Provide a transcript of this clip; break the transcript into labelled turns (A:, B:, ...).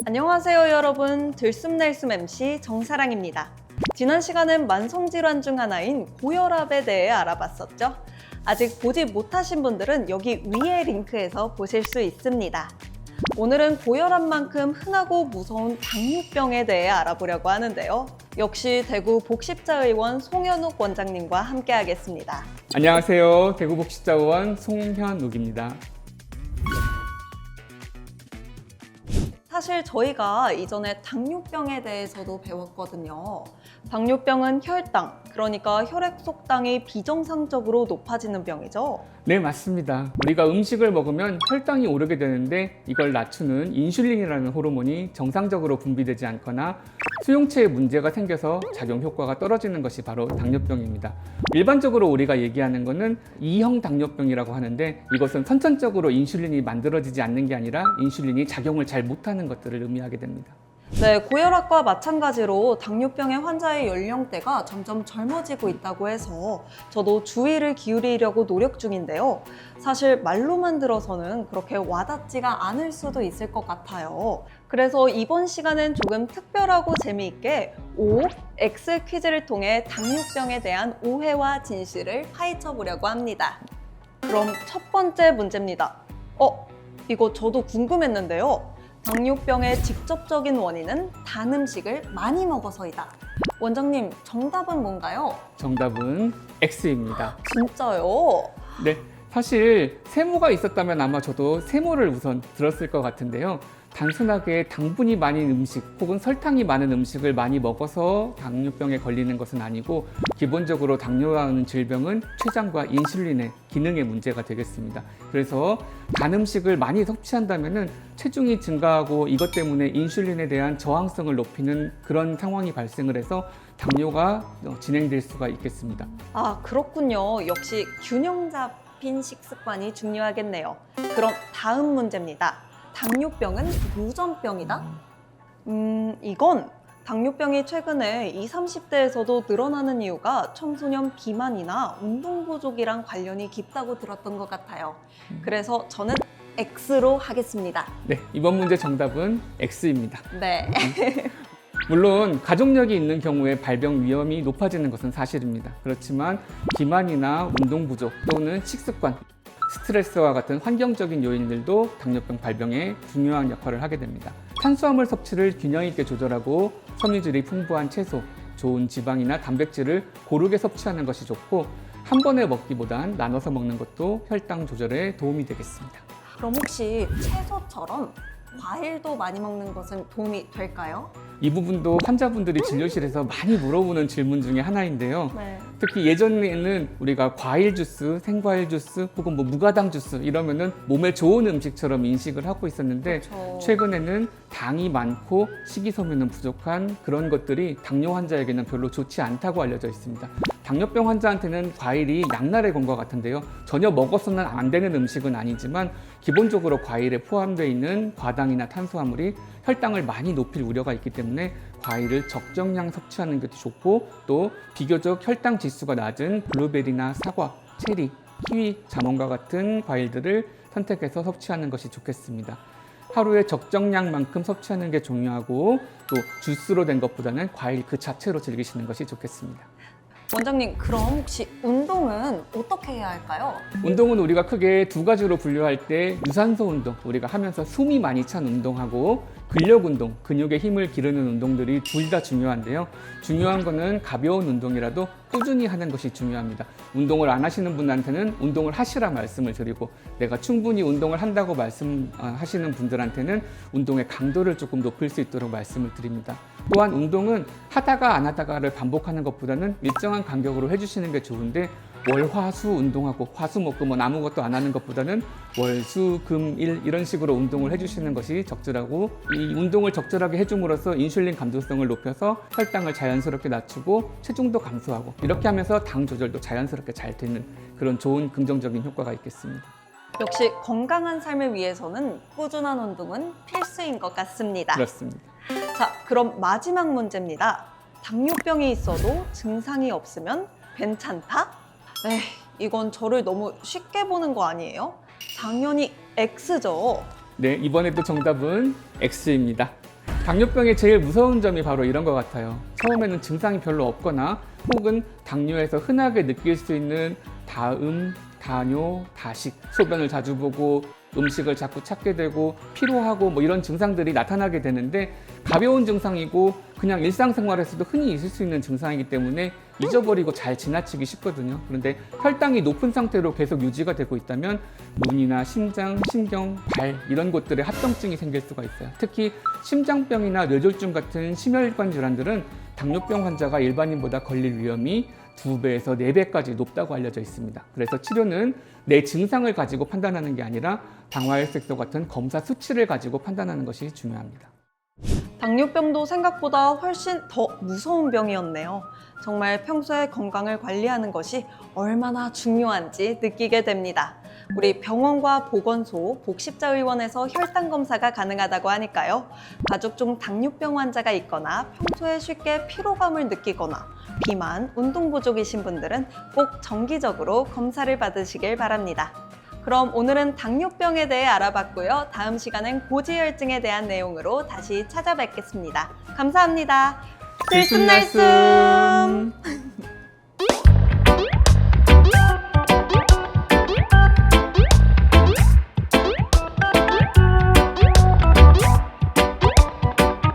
A: 안녕하세요 여러분, 들숨날숨 MC 정사랑입니다. 지난 시간은 만성질환 중 하나인 고혈압에 대해 알아봤었죠. 아직 보지 못하신 분들은 여기 위에 링크에서 보실 수 있습니다. 오늘은 고혈압만큼 흔하고 무서운 당뇨병에 대해 알아보려고 하는데요. 역시 대구 복십자의원 송현욱 원장님과 함께 하겠습니다.
B: 안녕하세요. 대구 복십자의원 송현욱입니다.
A: 사실 저희가 이전에 당뇨병에 대해서도 배웠거든요. 당뇨병은 혈당, 그러니까 혈액 속당이 비정상적으로 높아지는 병이죠.
B: 네, 맞습니다. 우리가 음식을 먹으면 혈당이 오르게 되는데 이걸 낮추는 인슐린이라는 호르몬이 정상적으로 분비되지 않거나 수용체에 문제가 생겨서 작용 효과가 떨어지는 것이 바로 당뇨병입니다. 일반적으로 우리가 얘기하는 것은 2형 당뇨병이라고 하는데 이것은 선천적으로 인슐린이 만들어지지 않는 게 아니라 인슐린이 작용을 잘 못하는 것들을 의미하게 됩니다.
A: 네, 고혈압과 마찬가지로 당뇨병의 환자의 연령대가 점점 젊어지고 있다고 해서 저도 주의를 기울이려고 노력 중인데요. 사실 말로만 들어서는 그렇게 와닿지가 않을 수도 있을 것 같아요. 그래서 이번 시간은 조금 특별하고 재미있게 O, X 퀴즈를 통해 당뇨병에 대한 오해와 진실을 파헤쳐 보려고 합니다. 그럼 첫 번째 문제입니다. 이거 저도 궁금했는데요. 당뇨병의 직접적인 원인은 단 음식을 많이 먹어서이다. 원장님, 정답은 뭔가요?
B: 정답은 X입니다.
A: 진짜요?
B: 네, 사실 세모가 있었다면 아마 저도 세모를 우선 들었을 것 같은데요. 단순하게 당분이 많은 음식 혹은 설탕이 많은 음식을 많이 먹어서 당뇨병에 걸리는 것은 아니고 기본적으로 당뇨라는 질병은 췌장과 인슐린의 기능에 문제가 되겠습니다. 그래서 단 음식을 많이 섭취한다면 체중이 증가하고 이것 때문에 인슐린에 대한 저항성을 높이는 그런 상황이 발생을 해서 당뇨가 진행될 수가 있겠습니다.
A: 아, 그렇군요. 역시 균형 잡힌 식습관이 중요하겠네요. 그럼 다음 문제입니다. 당뇨병은 유전병이다? 이건 당뇨병이 최근에 20, 30대에서도 늘어나는 이유가 청소년 비만이나 운동 부족이랑 관련이 깊다고 들었던 것 같아요. 그래서 저는 X로 하겠습니다.
B: 네, 이번 문제 정답은 X입니다.
A: 네.
B: 물론 가족력이 있는 경우에 발병 위험이 높아지는 것은 사실입니다. 그렇지만 비만이나 운동 부족 또는 식습관, 스트레스와 같은 환경적인 요인들도 당뇨병 발병에 중요한 역할을 하게 됩니다. 탄수화물 섭취를 균형 있게 조절하고 섬유질이 풍부한 채소, 좋은 지방이나 단백질을 고르게 섭취하는 것이 좋고 한 번에 먹기보단 나눠서 먹는 것도 혈당 조절에 도움이 되겠습니다.
A: 그럼 혹시 채소처럼 과일도 많이 먹는 것은 도움이 될까요?
B: 이 부분도 환자분들이 진료실에서 많이 물어보는 질문 중에 하나인데요.
A: 네.
B: 특히 예전에는 우리가 과일 주스, 생과일 주스 혹은 무가당 주스 이러면은 몸에 좋은 음식처럼 인식을 하고 있었는데
A: 그렇죠.
B: 최근에는 당이 많고 식이섬유는 부족한 그런 것들이 당뇨 환자에게는 별로 좋지 않다고 알려져 있습니다. 당뇨병 환자한테는 과일이 양날의 검과 같은데요. 전혀 먹어서는 안 되는 음식은 아니지만 기본적으로 과일에 포함되어 있는 과당이나 탄수화물이 혈당을 많이 높일 우려가 있기 때문에 과일을 적정량 섭취하는 것도 좋고 또 비교적 혈당 지수가 낮은 블루베리나 사과, 체리, 키위, 자몽과 같은 과일들을 선택해서 섭취하는 것이 좋겠습니다. 하루에 적정량만큼 섭취하는 게 중요하고 또 주스로 된 것보다는 과일 그 자체로 즐기시는 것이 좋겠습니다.
A: 원장님, 그럼 혹시 운동은 어떻게 해야 할까요?
B: 운동은 우리가 크게 두 가지로 분류할 때 유산소 운동, 우리가 하면서 숨이 많이 찬 운동하고 근력 운동, 근육에 힘을 기르는 운동들이 둘 다 중요한데요. 중요한 거는 가벼운 운동이라도 꾸준히 하는 것이 중요합니다. 운동을 안 하시는 분한테는 운동을 하시라 말씀을 드리고 내가 충분히 운동을 한다고 말씀하시는 분들한테는 운동의 강도를 조금 높일 수 있도록 말씀을 드립니다. 또한 운동은 하다가 안 하다가를 반복하는 것보다는 일정한 간격으로 해주시는 게 좋은데 월, 화, 수 운동하고 화수 목금은 아무것도 안 하는 것보다는 월, 수, 금, 일 이런 식으로 운동을 해주시는 것이 적절하고 이 운동을 적절하게 해줌으로써 인슐린 감도성을 높여서 혈당을 자연스럽게 낮추고 체중도 감소하고 이렇게 하면서 당 조절도 자연스럽게 잘 되는 그런 좋은 긍정적인 효과가 있겠습니다.
A: 역시 건강한 삶을 위해서는 꾸준한 운동은 필수인 것 같습니다.
B: 그렇습니다.
A: 자, 그럼 마지막 문제입니다. 당뇨병이 있어도 증상이 없으면 괜찮다? 에이, 이건 저를 너무 쉽게 보는 거 아니에요? 당연히 X죠.
B: 네, 이번에도 정답은 X입니다. 당뇨병의 제일 무서운 점이 바로 이런 것 같아요. 처음에는 증상이 별로 없거나 혹은 당뇨에서 흔하게 느낄 수 있는 다음, 다뇨, 다식, 소변을 자주 보고 음식을 자꾸 찾게 되고 피로하고 뭐 이런 증상들이 나타나게 되는데 가벼운 증상이고 그냥 일상생활에서도 흔히 있을 수 있는 증상이기 때문에 잊어버리고 잘 지나치기 쉽거든요. 그런데 혈당이 높은 상태로 계속 유지가 되고 있다면 눈이나 심장, 신경, 발 이런 곳들에 합병증이 생길 수가 있어요. 특히 심장병이나 뇌졸중 같은 심혈관 질환들은 당뇨병 환자가 일반인보다 걸릴 위험이 2배에서 4배까지 높다고 알려져 있습니다. 그래서 치료는 내 증상을 가지고 판단하는 게 아니라 당화혈색소 같은 검사 수치를 가지고 판단하는 것이 중요합니다.
A: 당뇨병도 생각보다 훨씬 더 무서운 병이었네요. 정말 평소에 건강을 관리하는 것이 얼마나 중요한지 느끼게 됩니다. 우리 병원과 보건소, 복십자의원에서 혈당 검사가 가능하다고 하니까요. 가족 중 당뇨병 환자가 있거나 평소에 쉽게 피로감을 느끼거나 비만, 운동 부족이신 분들은 꼭 정기적으로 검사를 받으시길 바랍니다. 그럼 오늘은 당뇨병에 대해 알아봤고요. 다음 시간엔 고지혈증에 대한 내용으로 다시 찾아뵙겠습니다. 감사합니다. 들숨날숨!